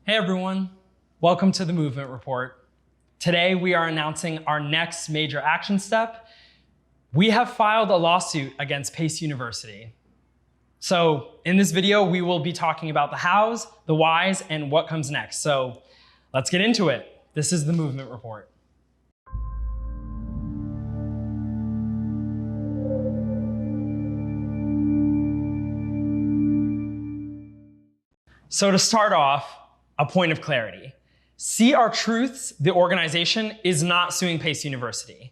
Hey everyone, welcome to the Movement Report. Today we are announcing our next major action step. We have filed a lawsuit against Pace University. So in this video, we will be talking about the hows, the whys, and what comes next. So let's get into it. This is the Movement Report. So to start off, a point of clarity. See Our Truths, the organization, is not suing Pace University.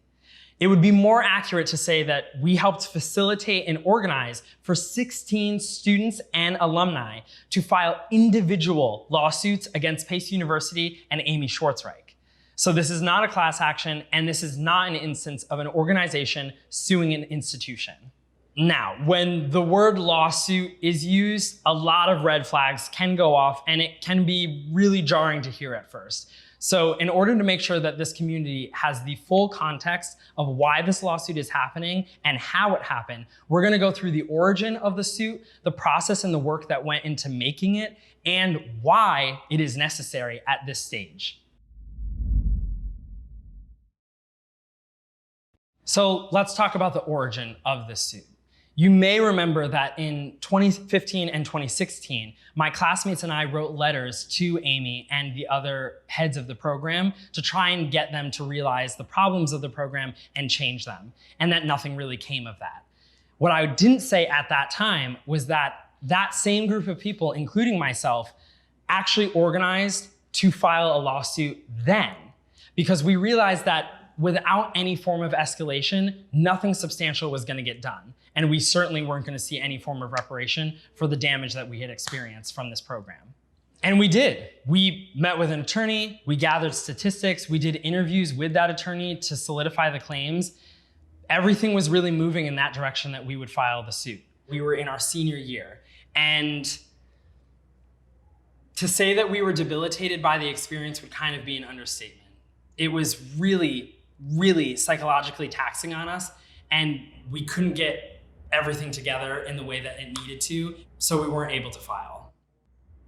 It would be more accurate to say that we helped facilitate and organize for 16 students and alumni to file individual lawsuits against Pace University and Amy Schwartzreich. So this is not a class action, and this is not an instance of an organization suing an institution. Now, when the word lawsuit is used, a lot of red flags can go off, and it can be really jarring to hear at first. So in order to make sure that this community has the full context of why this lawsuit is happening and how it happened, we're gonna go through the origin of the suit, the process and the work that went into making it, and why it is necessary at this stage. So let's talk about the origin of this suit. You may remember that in 2015 and 2016, my classmates and I wrote letters to Amy and the other heads of the program to try and get them to realize the problems of the program and change them, and that nothing really came of that. What I didn't say at that time was that that same group of people, including myself, actually organized to file a lawsuit then, because we realized that without any form of escalation, nothing substantial was going to get done. And we certainly weren't going to see any form of reparation for the damage that we had experienced from this program. And we did. We met with an attorney, we gathered statistics, we did interviews with that attorney to solidify the claims. Everything was really moving in that direction that we would file the suit. We were in our senior year. And to say that we were debilitated by the experience would kind of be an understatement. It was really, really psychologically taxing on us, and we couldn't get everything together in the way that it needed to, so we weren't able to file.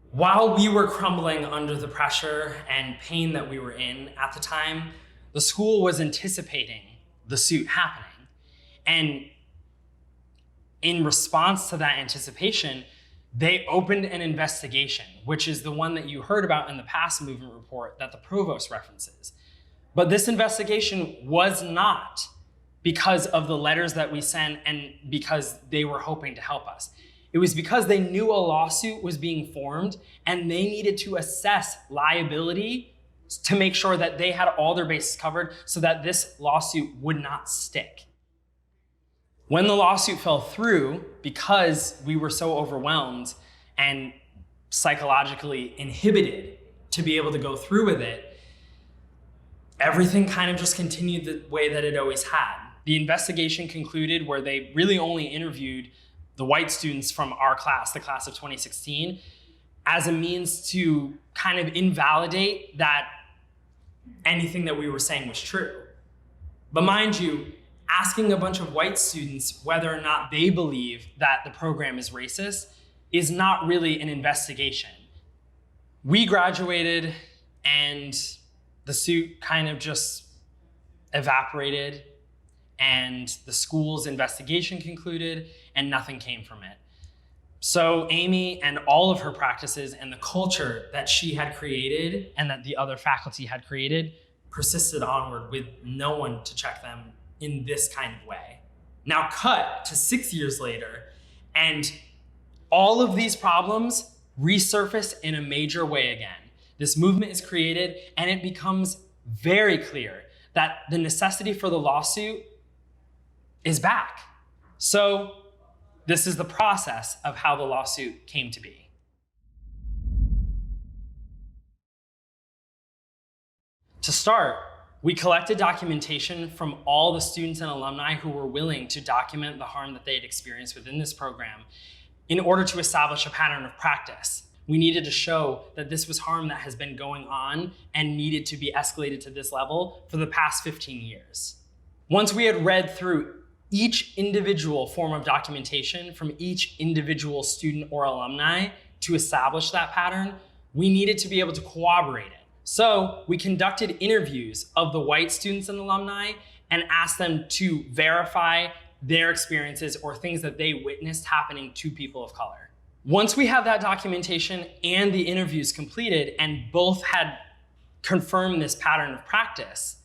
While we were crumbling under the pressure and pain that we were in at the time, the school was anticipating the suit happening. And in response to that anticipation, they opened an investigation, which is the one that you heard about in the past movement report that the provost references. But this investigation was not because of the letters that we sent and because they were hoping to help us. It was because they knew a lawsuit was being formed and they needed to assess liability to make sure that they had all their bases covered so that this lawsuit would not stick. When the lawsuit fell through, because we were so overwhelmed and psychologically inhibited to be able to go through with it, everything kind of just continued the way that it always had. The investigation concluded where they really only interviewed the white students from our class, the class of 2016, as a means to kind of invalidate that anything that we were saying was true. But mind you, asking a bunch of white students whether or not they believe that the program is racist is not really an investigation. We graduated and the suit kind of just evaporated, and the school's investigation concluded and nothing came from it. So Amy and all of her practices and the culture that she had created and that the other faculty had created persisted onward with no one to check them in this kind of way. Now cut to 6 years later, and all of these problems resurface in a major way again. This movement is created and it becomes very clear that the necessity for the lawsuit is back. So this is the process of how the lawsuit came to be. To start, we collected documentation from all the students and alumni who were willing to document the harm that they had experienced within this program in order to establish a pattern of practice. We needed to show that this was harm that has been going on and needed to be escalated to this level for the past 15 years. Once we had read through each individual form of documentation from each individual student or alumni to establish that pattern, we needed to be able to corroborate it. So we conducted interviews of the white students and alumni and asked them to verify their experiences or things that they witnessed happening to people of color. Once we had that documentation and the interviews completed and both had confirmed this pattern of practice,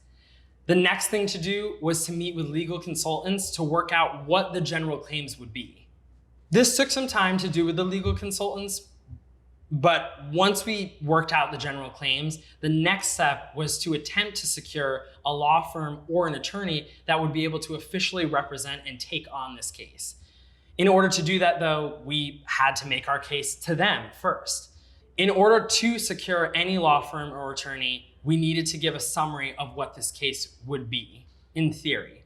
the next thing to do was to meet with legal consultants to work out what the general claims would be. This took some time to do with the legal consultants, but once we worked out the general claims, the next step was to attempt to secure a law firm or an attorney that would be able to officially represent and take on this case. In order to do that, though, we had to make our case to them first. In order to secure any law firm or attorney, we needed to give a summary of what this case would be, in theory.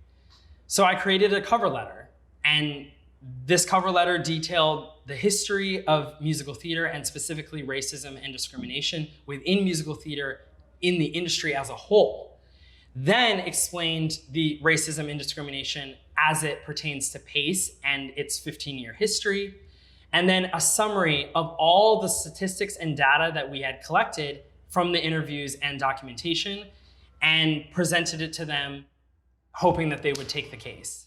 So I created a cover letter, and this cover letter detailed the history of musical theater and specifically racism and discrimination within musical theater in the industry as a whole. Then explained the racism and discrimination as it pertains to PACE and its 15-year history. And then a summary of all the statistics and data that we had collected from the interviews and documentation, and presented it to them, hoping that they would take the case.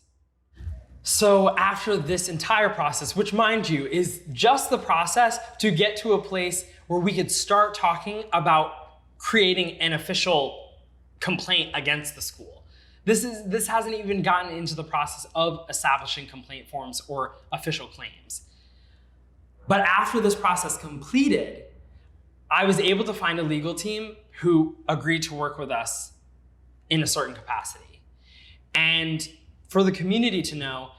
So after this entire process, which mind you is just the process to get to a place where we could start talking about creating an official complaint against the school. This hasn't even gotten into the process of establishing complaint forms or official claims. But after this process completed, I was able to find a legal team who agreed to work with us in a certain capacity. And for the community to know,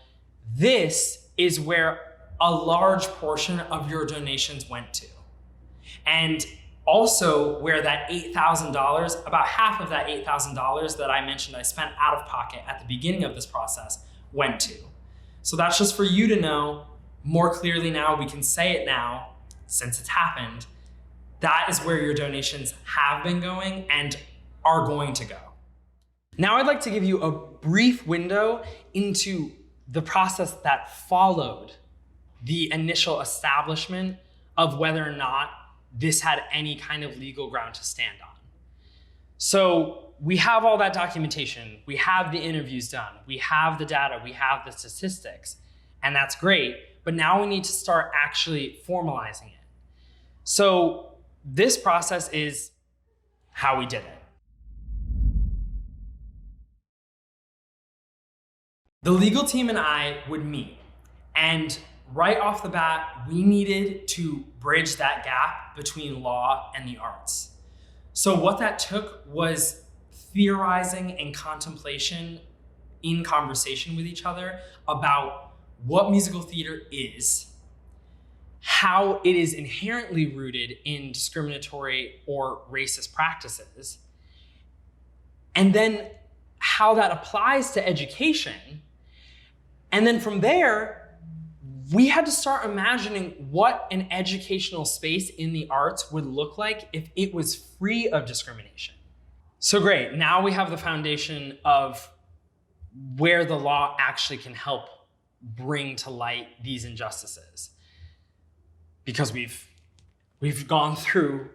this is where a large portion of your donations went to. And also where that $8,000, about half of that $8,000 that I mentioned I spent out of pocket at the beginning of this process went to. So that's just for you to know more clearly now. We can say it now, since it's happened. That is where your donations have been going and are going to go. Now I'd like to give you a brief window into the process that followed the initial establishment of whether or not this had any kind of legal ground to stand on. So we have all that documentation, we have the interviews done, we have the data, we have the statistics, and that's great, but now we need to start actually formalizing it. So this process is how we did it. The legal team and I would meet, and right off the bat, we needed to bridge that gap between law and the arts. So what that took was theorizing and contemplation in conversation with each other about what musical theater is, how it is inherently rooted in discriminatory or racist practices, and then how that applies to education. And then from there, we had to start imagining what an educational space in the arts would look like if it was free of discrimination. So great, now we have the foundation of where the law actually can help bring to light these injustices, because we've gone through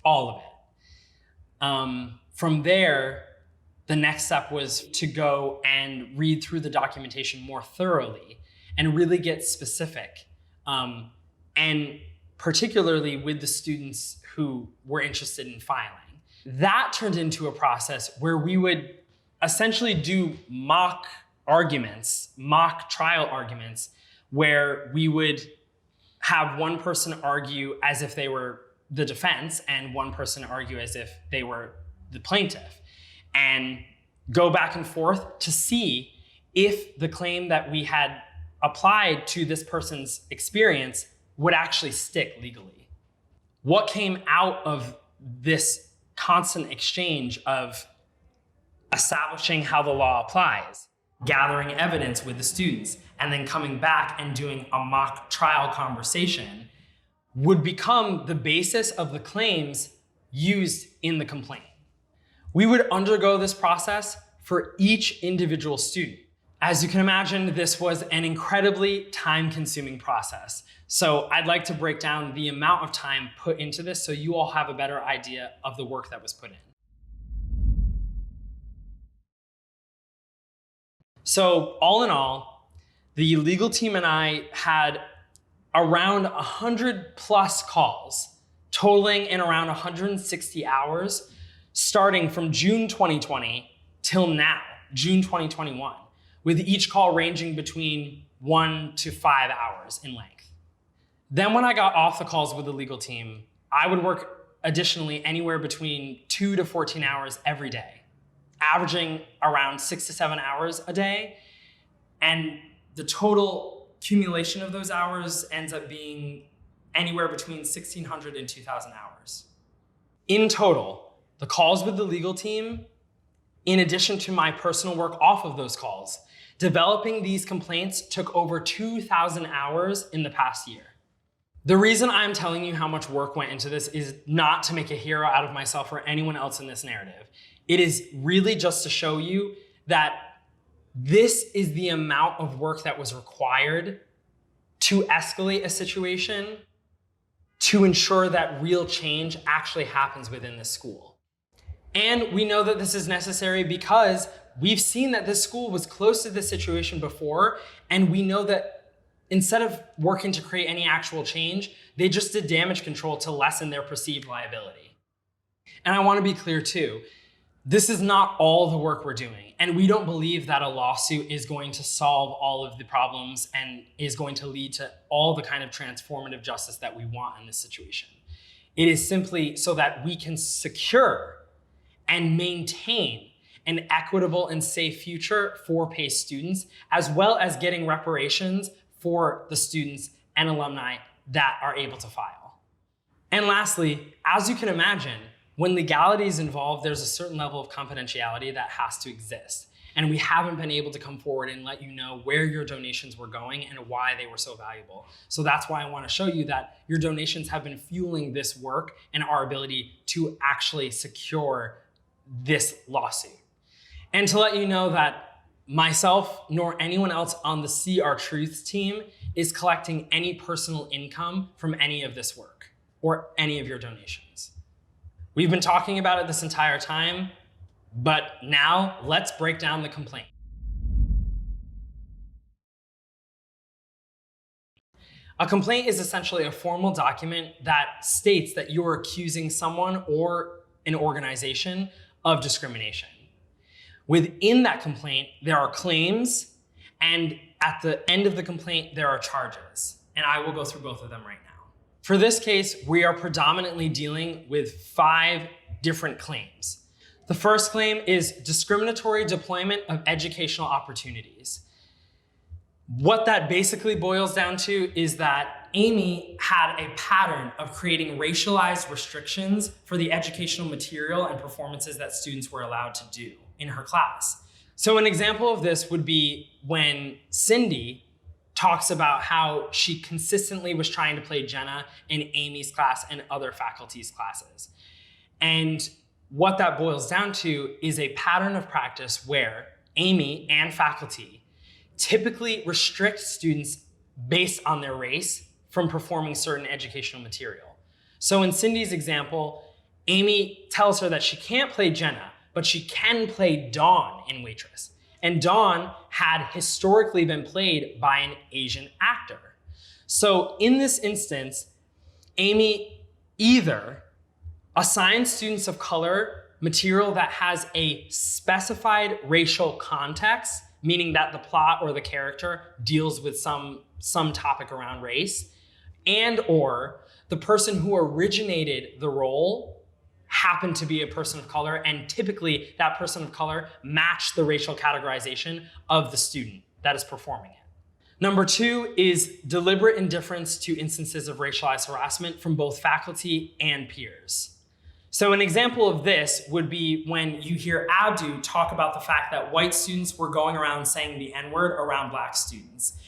all of it. From there, the next step was to go and read through the documentation more thoroughly and really get specific, and particularly with the students who were interested in filing. That turned into a process where we would essentially do mock arguments, mock trial arguments, where we would have one person argue as if they were the defense and one person argue as if they were the plaintiff, and go back and forth to see if the claim that we had applied to this person's experience would actually stick legally. What came out of this constant exchange of establishing how the law applies, gathering evidence with the students, and then coming back and doing a mock trial conversation would become the basis of the claims used in the complaint. We would undergo this process for each individual student. As you can imagine, this was an incredibly time-consuming process. So I'd like to break down the amount of time put into this so you all have a better idea of the work that was put in. So all in all, the legal team and I had around 100 plus calls, totaling in around 160 hours, starting from June 2020 till now, June 2021, with each call ranging between 1 to 5 hours in length. Then when I got off the calls with the legal team, I would work additionally anywhere between 2 to 14 hours every day, averaging around 6 to 7 hours a day. And the total accumulation of those hours ends up being anywhere between 1,600 and 2,000 hours. In total, the calls with the legal team, in addition to my personal work off of those calls, developing these complaints took over 2,000 hours in the past year. The reason I'm telling you how much work went into this is not to make a hero out of myself or anyone else in this narrative. It is really just to show you that this is the amount of work that was required to escalate a situation to ensure that real change actually happens within the school. And we know that this is necessary because we've seen that this school was close to this situation before, and we know that instead of working to create any actual change, they just did damage control to lessen their perceived liability. And I want to be clear too, this is not all the work we're doing, and we don't believe that a lawsuit is going to solve all of the problems and is going to lead to all the kind of transformative justice that we want in this situation. It is simply so that we can secure and maintain an equitable and safe future for PACE students, as well as getting reparations for the students and alumni that are able to file. And lastly, as you can imagine, when legality is involved, there's a certain level of confidentiality that has to exist. And we haven't been able to come forward and let you know where your donations were going and why they were so valuable. So that's why I want to show you that your donations have been fueling this work and our ability to actually secure this lawsuit. And to let you know that myself nor anyone else on the See Our Truths team is collecting any personal income from any of this work or any of your donations. We've been talking about it this entire time, but now let's break down the complaint. A complaint is essentially a formal document that states that you're accusing someone or an organization of discrimination. Within that complaint, there are claims, and at the end of the complaint, there are charges. And I will go through both of them right now. For this case, we are predominantly dealing with 5 different claims. The first claim is discriminatory deployment of educational opportunities. What that basically boils down to is that Amy had a pattern of creating racialized restrictions for the educational material and performances that students were allowed to do in her class. So an example of this would be when Cindy talks about how she consistently was trying to play Jenna in Amy's class and other faculty's classes. And what that boils down to is a pattern of practice where Amy and faculty typically restrict students based on their race from performing certain educational material. So in Cindy's example, Amy tells her that she can't play Jenna, but she can play Dawn in Waitress. And Dawn had historically been played by an Asian actor. So in this instance, Amy either assigns students of color material that has a specified racial context, meaning that the plot or the character deals with some topic around race, and or the person who originated the role happened to be a person of color, and typically that person of color matched the racial categorization of the student that is performing it. Number 2 is deliberate indifference to instances of racialized harassment from both faculty and peers. So an example of this would be when you hear Abdu talk about the fact that white students were going around saying the N-word around black students.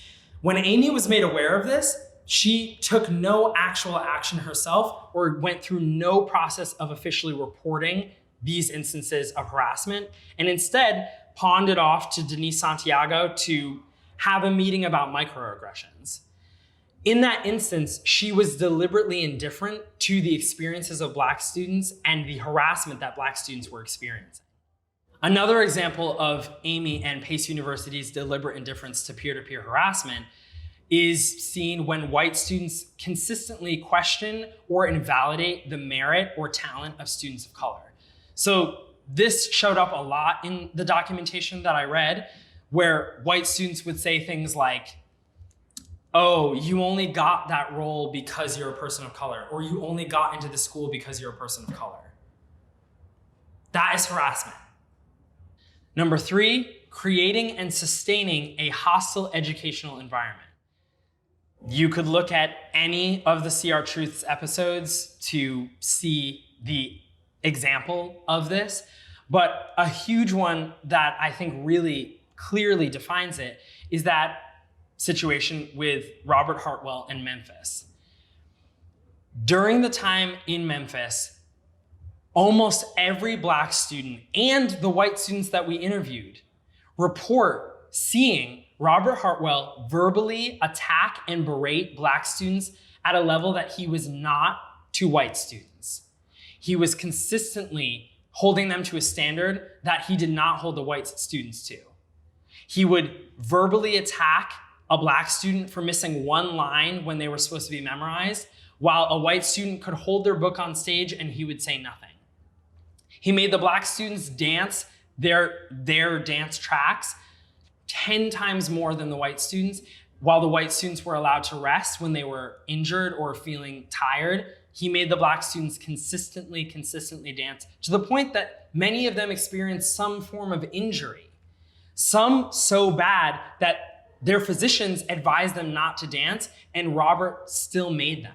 When Amy was made aware of this, she took no actual action herself or went through no process of officially reporting these instances of harassment and instead pawned it off to Denise Santiago to have a meeting about microaggressions. In that instance, she was deliberately indifferent to the experiences of Black students and the harassment that Black students were experiencing. Another example of Amy and Pace University's deliberate indifference to peer-to-peer harassment is seen when white students consistently question or invalidate the merit or talent of students of color. So this showed up a lot in the documentation that I read, where white students would say things like, oh, you only got that role because you're a person of color, or you only got into the school because you're a person of color. That is harassment. Number 3, creating and sustaining a hostile educational environment. You could look at any of the CR Truths episodes to see the example of this, but a huge one that I think really clearly defines it is that situation with Robert Hartwell in Memphis. During the time in Memphis, almost every Black student and the white students that we interviewed report seeing Robert Hartwell verbally attack and berate Black students at a level that he was not to white students. He was consistently holding them to a standard that he did not hold the white students to. He would verbally attack a Black student for missing one line when they were supposed to be memorized, while a white student could hold their book on stage and he would say nothing. He made the Black students dance their dance tracks 10 times more than the white students, while the white students were allowed to rest when they were injured or feeling tired. He made the Black students consistently dance to the point that many of them experienced some form of injury. Some so bad that their physicians advised them not to dance, and Robert still made them.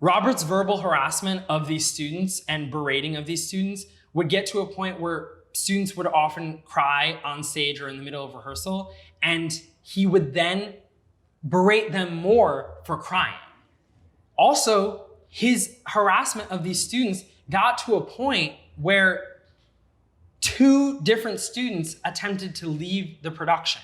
Robert's verbal harassment of these students and berating of these students would get to a point where students would often cry on stage or in the middle of rehearsal, and he would then berate them more for crying. Also, his harassment of these students got to a point where 2 different students attempted to leave the production.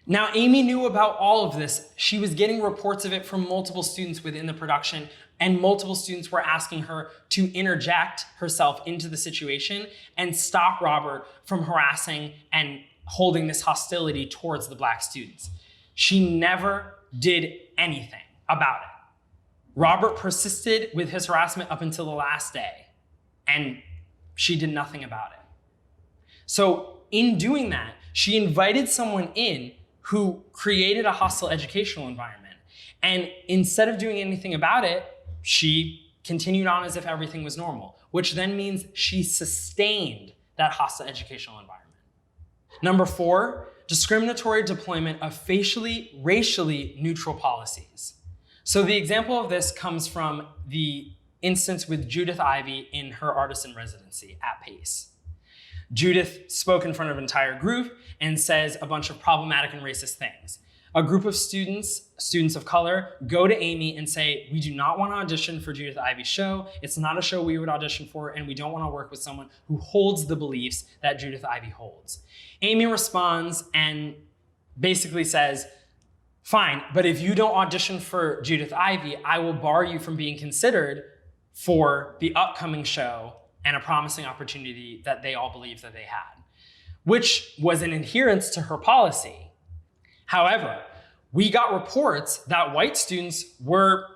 Now, Amy knew about all of this. She was getting reports of it from multiple students within the production, and multiple students were asking her to interject herself into the situation and stop Robert from harassing and holding this hostility towards the Black students. She never did anything about it. Robert persisted with his harassment up until the last day, and she did nothing about it. So in doing that, she invited someone in who created a hostile educational environment. And instead of doing anything about it, she continued on as if everything was normal, which then means she sustained that hostile educational environment. Number 4, discriminatory deployment of facially, racially neutral policies. So the example of this comes from the instance with Judith Ivey in her artist in residency at Pace. Judith spoke in front of an entire group and says a bunch of problematic and racist things. A group of students of color, go to Amy and say, we do not want to audition for Judith Ivey's show. It's not a show we would audition for, and we don't want to work with someone who holds the beliefs that Judith Ivey holds. Amy responds and basically says, fine, but if you don't audition for Judith Ivey, I will bar you from being considered for the upcoming show and a promising opportunity that they all believed that they had, which was an adherence to her policy. However, we got reports that white students were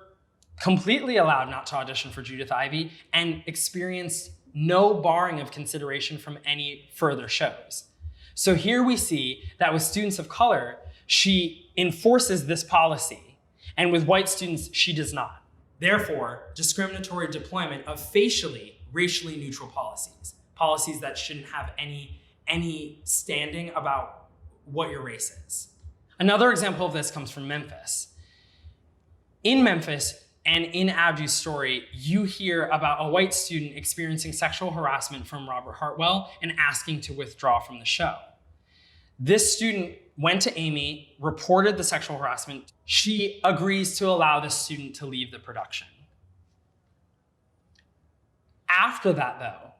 completely allowed not to audition for Judith Ivey and experienced no barring of consideration from any further shows. So here we see that with students of color, she enforces this policy, and with white students, she does not. Therefore, discriminatory deployment of facially, racially neutral policies that shouldn't have any standing about what your race is. Another example of this comes from Memphis. In Memphis and in Abdu's story, you hear about a white student experiencing sexual harassment from Robert Hartwell and asking to withdraw from the show. This student went to Amy, reported the sexual harassment. She agrees to allow the student to leave the production. After that, though,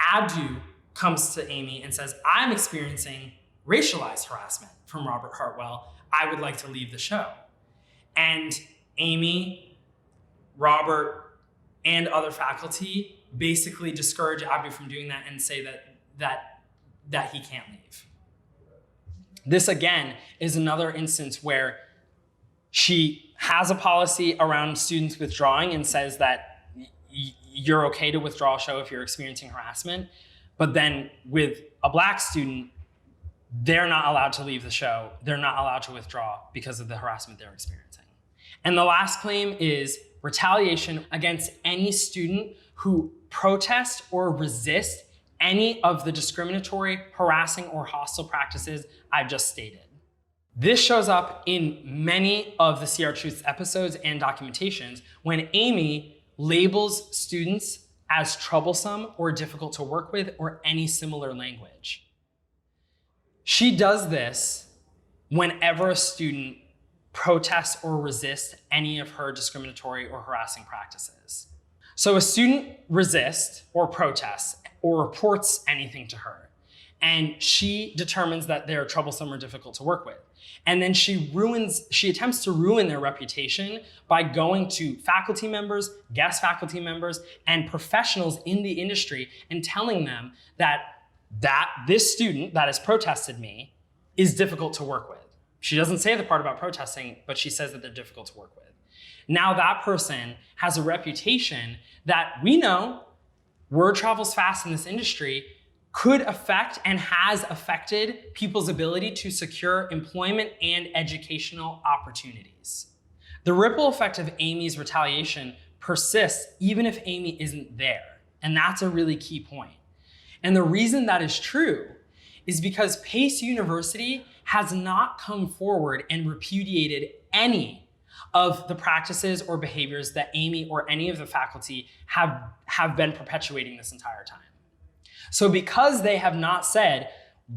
Abdu comes to Amy and says, I'm experiencing racialized harassment from Robert Hartwell. I would like to leave the show. And Amy, Robert, and other faculty basically discourage Abdu from doing that and say that he can't leave. This, again, is another instance where she has a policy around students withdrawing and says that you're okay to withdraw a show if you're experiencing harassment. But then with a Black student, they're not allowed to leave the show. They're not allowed to withdraw because of the harassment they're experiencing. And the last claim is retaliation against any student who protests or resists any of the discriminatory, harassing, or hostile practices I've just stated. This shows up in many of the CR Truths episodes and documentations when Amy labels students as troublesome or difficult to work with or any similar language. She does this whenever a student protests or resists any of her discriminatory or harassing practices. So a student resists or protests or reports anything to her, and she determines that they're troublesome or difficult to work with. And then she attempts to ruin their reputation by going to faculty members, guest faculty members, and professionals in the industry and telling them that this student that has protested me is difficult to work with. She doesn't say the part about protesting, but she says that they're difficult to work with. Now that person has a reputation that we know, word travels fast in this industry, could affect and has affected people's ability to secure employment and educational opportunities. The ripple effect of Amy's retaliation persists even if Amy isn't there. And that's a really key point. And the reason that is true is because Pace University has not come forward and repudiated any of the practices or behaviors that Amy or any of the faculty have been perpetuating this entire time. So because they have not said,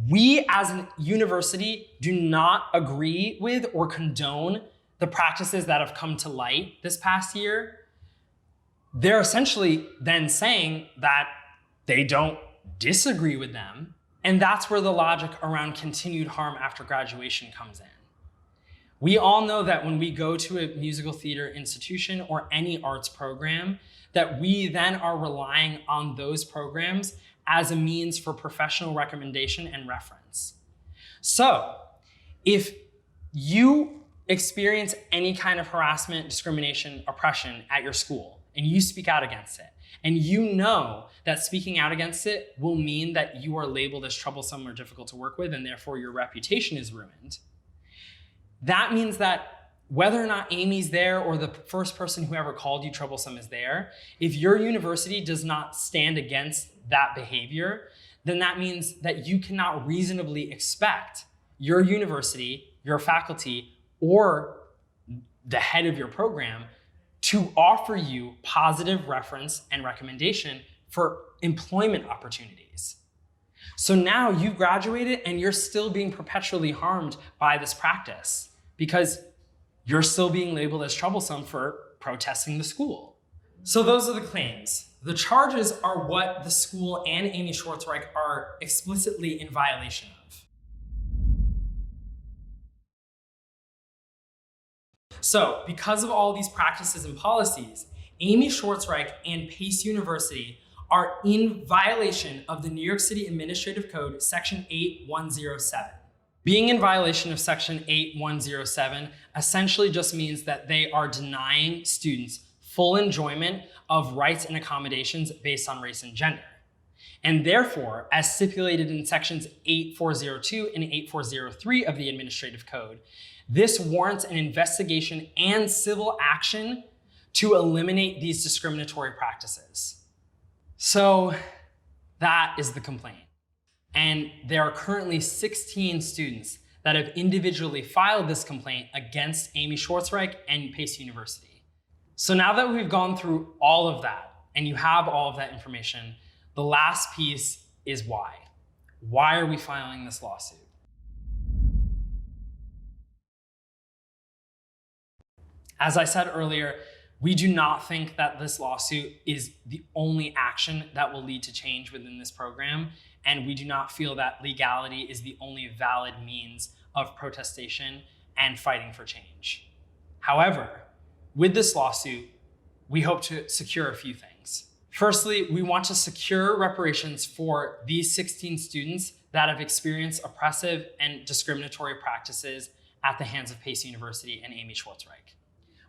we as a university do not agree with or condone the practices that have come to light this past year, they're essentially then saying that they don't disagree with them. And that's where the logic around continued harm after graduation comes in. We all know that when we go to a musical theater institution or any arts program, that we then are relying on those programs as a means for professional recommendation and reference. So if you experience any kind of harassment, discrimination, oppression at your school, and you speak out against it, and you know that speaking out against it will mean that you are labeled as troublesome or difficult to work with, and therefore your reputation is ruined, that means that whether or not Amy's there or the first person who ever called you troublesome is there, if your university does not stand against that behavior, then that means that you cannot reasonably expect your university, your faculty, or the head of your program to offer you positive reference and recommendation for employment opportunities. So now you've graduated and you're still being perpetually harmed by this practice because you're still being labeled as troublesome for protesting the school. So those are the claims. The charges are what the school and Amy Schwartzreich are explicitly in violation of. So because of all these practices and policies, Amy Schwartzreich and Pace University are in violation of the New York City Administrative Code, Section 8107. Being in violation of Section 8107 essentially just means that they are denying students full enjoyment of rights and accommodations based on race and gender. And therefore, as stipulated in Sections 8402 and 8403 of the Administrative Code, this warrants an investigation and civil action to eliminate these discriminatory practices. So that is the complaint. And there are currently 16 students that have individually filed this complaint against Amy Schwartzreich and Pace University. So now that we've gone through all of that and you have all of that information, the last piece is why. Why are we filing this lawsuit? As I said earlier, We do not think that this lawsuit is the only action that will lead to change within this program, and we do not feel that legality is the only valid means of protestation and fighting for change. However, with this lawsuit, we hope to secure a few things. Firstly, we want to secure reparations for these 16 students that have experienced oppressive and discriminatory practices at the hands of Pace University and Amy Schwartzreich.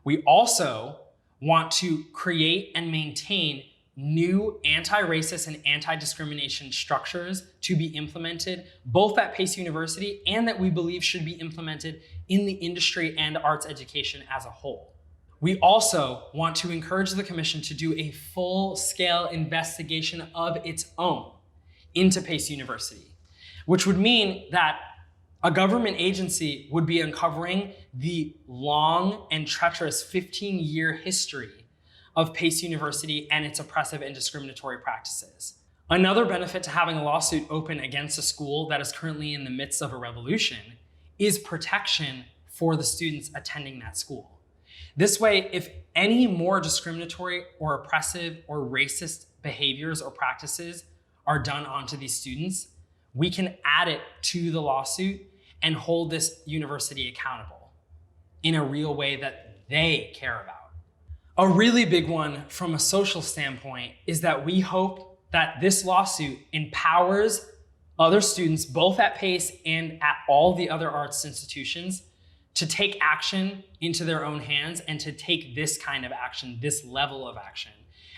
We also want to create and maintain new anti-racist and anti-discrimination structures to be implemented both at Pace University and that we believe should be implemented in the industry and arts education as a whole. We also want to encourage the commission to do a full-scale investigation of its own into Pace University, which would mean that a government agency would be uncovering the long and treacherous 15-year history of Pace University and its oppressive and discriminatory practices. Another benefit to having a lawsuit open against a school that is currently in the midst of a revolution is protection for the students attending that school. This way, if any more discriminatory or oppressive or racist behaviors or practices are done onto these students, we can add it to the lawsuit and hold this university accountable in a real way that they care about. A really big one from a social standpoint is that we hope that this lawsuit empowers other students, both at Pace and at all the other arts institutions, to take action into their own hands and to take this kind of action, this level of action,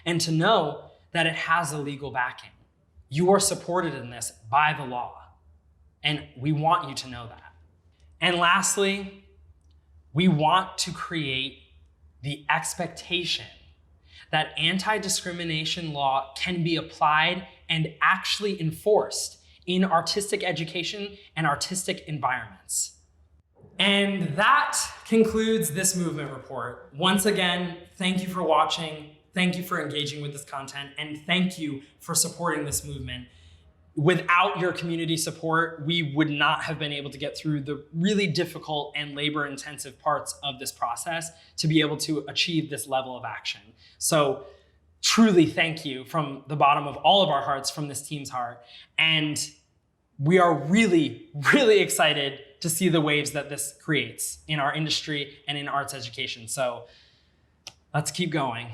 and to know that it has a legal backing. You are supported in this by the law, and we want you to know that. And lastly, we want to create the expectation that anti-discrimination law can be applied and actually enforced in artistic education and artistic environments. And that concludes this movement report. Once again, thank you for watching. Thank you for engaging with this content, and thank you for supporting this movement. Without your community support, we would not have been able to get through the really difficult and labor-intensive parts of this process to be able to achieve this level of action. So truly thank you from the bottom of all of our hearts, from this team's heart. And we are really, really excited to see the waves that this creates in our industry and in arts education. So let's keep going.